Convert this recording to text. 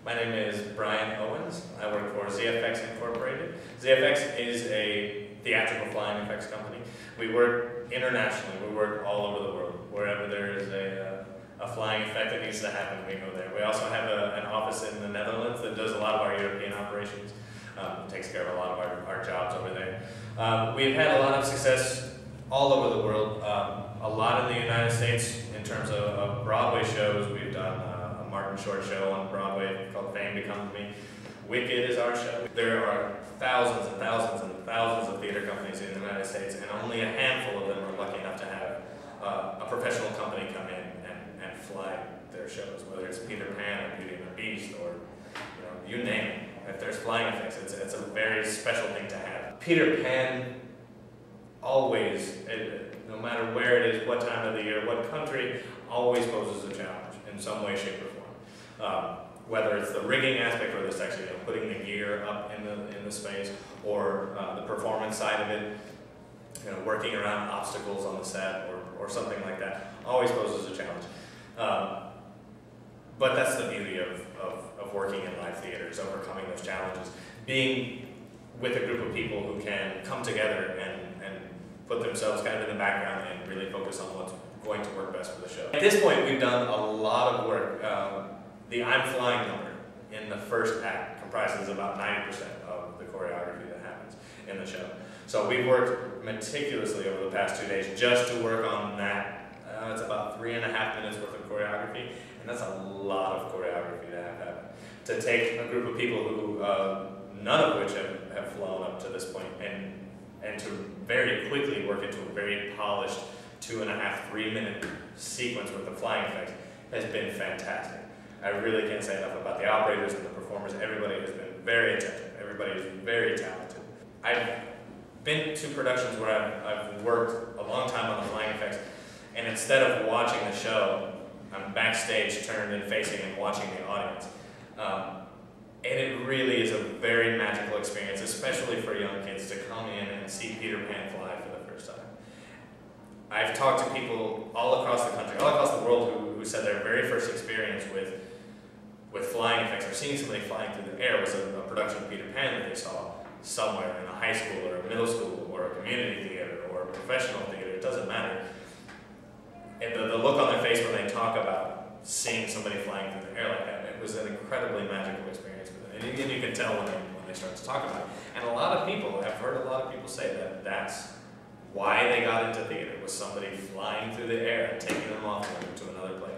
My name is Brian Owens. I work for ZFX Incorporated. ZFX is a theatrical flying effects company. We work internationally. We work all over the world. Wherever there is a flying effect that needs to happen, we go there. We also have an office in the Netherlands that does a lot of our European operations. Takes care of a lot of our jobs over there. We've had a lot of success all over the world. A lot in the United States in terms of Broadway shows. We've done a Martin Short show on Broadway called Fame Becomes Me. Wicked is our show. There are thousands and thousands and thousands of theater companies in the United States, and only a handful of them are lucky enough to have a professional company come in and fly their shows, whether it's Peter Pan or Beauty and the Beast or you name it. If there's flying effects, it's a very special thing to have. Peter Pan always, no matter where it is, what time of the year, what country, always poses a challenge in some way, shape, or form. Whether it's the rigging aspect, where it's actually putting the gear up in the space, or the performance side of it, working around obstacles on the set or something like that, always poses a challenge. But that's the beauty of working in live theaters, overcoming those challenges, being with a group of people who can come together and put themselves kind of in the background and really focus on what's going to work best for the show. At this point, we've done a lot of work. The I'm Flying number in the first act comprises about 90% of the choreography that happens in the show. So we've worked meticulously over the past 2 days just to work on that. It's about 3.5 minutes worth of choreography, and that's a lot of choreography to have happen. To take a group of people who, none of which have flown up to this point, and to very quickly work into a very polished 2.5, 3 minute sequence with the flying effects has been fantastic. I really can't say enough about the operators and the performers. Everybody has been very attentive. Everybody is very talented. I've been to productions where I've worked a long time on the flying effects, and instead of watching the show, I'm backstage turned and facing and watching the audience. And it really is a very magical experience, especially for young kids, to come in and see Peter Pan fly for the first time. I've talked to people all across the country, all across the world, who said their very first experience with flying effects, or seeing somebody flying through the air, was a production of Peter Pan that they saw somewhere in a high school or a middle school or a community theater or a professional theater. It doesn't matter. And the look on their face when they talk about seeing somebody flying through the air like that, it was an incredibly magical experience for them. And you can tell when they start to talk about it. And a lot of people, I've heard a lot of people say that that's why they got into theater, was somebody flying through the air and taking them off to another place.